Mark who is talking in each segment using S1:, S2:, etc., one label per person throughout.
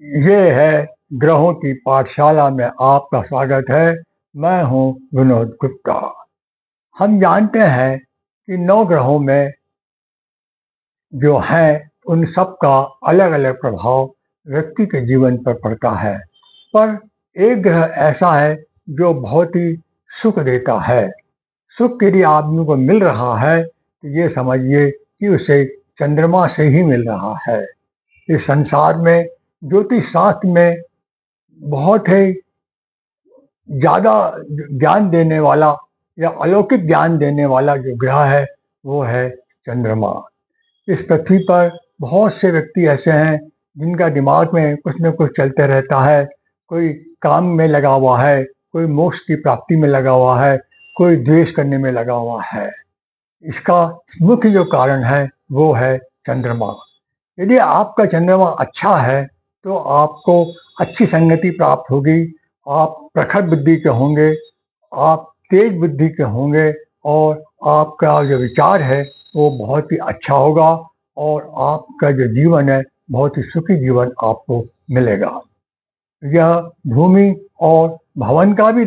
S1: ये है ग्रहों की पाठशाला में आपका स्वागत है। मैं हूं विनोद गुप्ता। हम जानते हैं कि 9 ग्रहों में जो हैं उन सब का अलग अलग प्रभाव व्यक्ति के जीवन पर पड़ता है, पर एक ग्रह ऐसा है जो बहुत ही सुख देता है। सुख यदि आदमी को मिल रहा है तो ये समझिए कि उसे चंद्रमा से ही मिल रहा है। इस संसार में ज्योतिष शास्त्र में बहुत ही ज़्यादा ज्ञान देने वाला या अलौकिक ज्ञान देने वाला जो ग्रह है वो है चंद्रमा। इस पृथ्वी पर बहुत से व्यक्ति ऐसे हैं जिनका दिमाग में कुछ न कुछ चलते रहता है। कोई काम में लगा हुआ है, कोई मोक्ष की प्राप्ति में लगा हुआ है, कोई द्वेष करने में लगा हुआ है। इसका मुख्य जो कारण है वो है चंद्रमा। यदि आपका चंद्रमा अच्छा है तो आपको अच्छी संगति प्राप्त होगी, आप प्रखर बुद्धि के होंगे, आप तेज बुद्धि के होंगे और आपका जो विचार है वो बहुत ही अच्छा होगा और आपका जो जीवन है बहुत ही सुखी जीवन आपको मिलेगा। यह भूमि और भवन का भी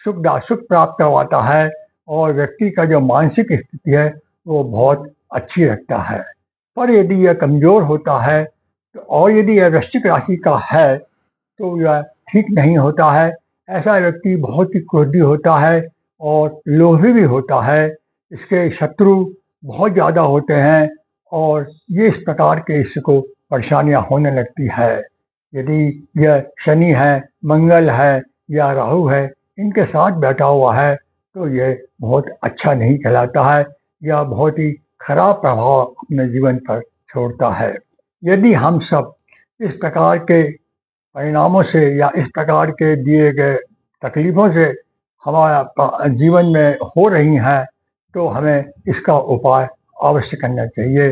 S1: सुख प्राप्त करवाता है और व्यक्ति का जो मानसिक स्थिति है वो बहुत अच्छी रखता है। पर यदि यह कमजोर होता है तो और यदि यह वृश्चिक राशि का है तो यह ठीक नहीं होता है। ऐसा व्यक्ति बहुत ही क्रोधी होता है और लोभी भी होता है। इसके शत्रु बहुत ज़्यादा होते हैं और ये इस प्रकार के इसको परेशानियां होने लगती है। यदि यह शनि है, मंगल है या राहु है, इनके साथ बैठा हुआ है तो ये बहुत अच्छा नहीं कहलाता है। यह बहुत ही खराब प्रभाव अपने जीवन पर छोड़ता है। यदि हम सब इस प्रकार के परिणामों से या इस प्रकार के दिए गए तकलीफों से हमारा जीवन में हो रही हैं तो हमें इसका उपाय अवश्य करना चाहिए।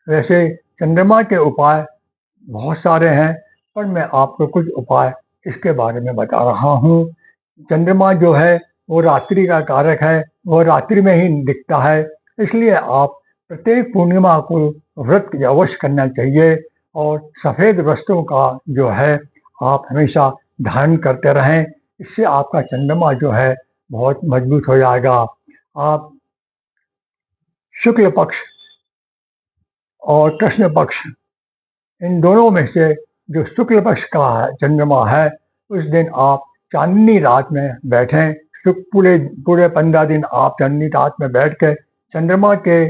S1: वैसे चंद्रमा के उपाय बहुत सारे हैं, पर मैं आपको कुछ उपाय इसके बारे में बता रहा हूँ। चंद्रमा जो है वो रात्रि का कारक है, वो रात्रि में ही दिखता है, इसलिए आप प्रत्येक पूर्णिमा को व्रत अवश्य करना चाहिए और सफ़ेद वस्त्रों का जो है आप हमेशा धारण करते रहें। इससे आपका चंद्रमा जो है बहुत मजबूत हो जाएगा। आप शुक्ल पक्ष और कृष्ण पक्ष इन दोनों में से जो शुक्ल पक्ष का चंद्रमा है उस दिन आप चांदनी रात में बैठें। पूरे पूरे 15 दिन आप चांदनी रात में बैठ कर चंद्रमा के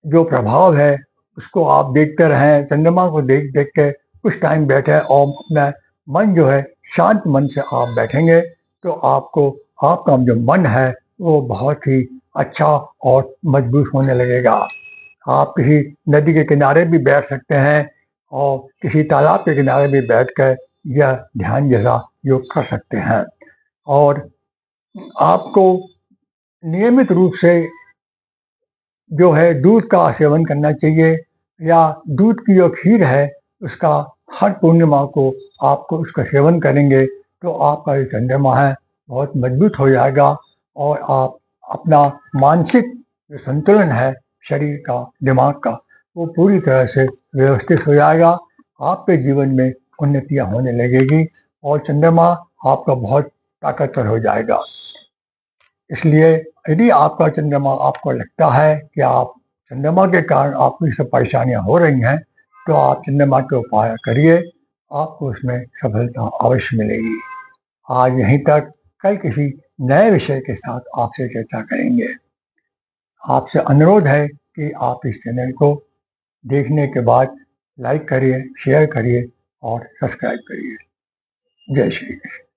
S1: जो प्रभाव है उसको आप देखते रहें। चंद्रमा को देख देख के कुछ टाइम बैठे और अपना मन जो है शांत मन से आप बैठेंगे तो आपको आपका जो मन है वो बहुत ही अच्छा और मजबूत होने लगेगा। आप किसी नदी के किनारे भी बैठ सकते हैं और किसी तालाब के किनारे भी बैठकर यह ध्यान जैसा योग कर सकते हैं। और आपको नियमित रूप से जो है दूध का सेवन करना चाहिए या दूध की जो खीर है उसका हर पूर्णिमा को आपको उसका सेवन करेंगे तो आपका जो चंद्रमा है बहुत मजबूत हो जाएगा और आप अपना मानसिक जो संतुलन है शरीर का, दिमाग का, वो पूरी तरह से व्यवस्थित हो जाएगा। आपके जीवन में उन्नतियां होने लगेगी और चंद्रमा आपका बहुत ताकतवर हो जाएगा। इसलिए यदि आपका चंद्रमा आपको लगता है कि आप चंद्रमा के कारण आपको ये सब परेशानियां हो रही हैं तो आप चंद्रमा के उपाय करिए, आपको उसमें सफलता अवश्य मिलेगी। आज यहीं तक, कल किसी नए विषय के साथ आपसे चर्चा करेंगे। आपसे अनुरोध है कि आप इस चैनल को देखने के बाद लाइक करिए, शेयर करिए और सब्सक्राइब करिए। जय श्री कृष्ण।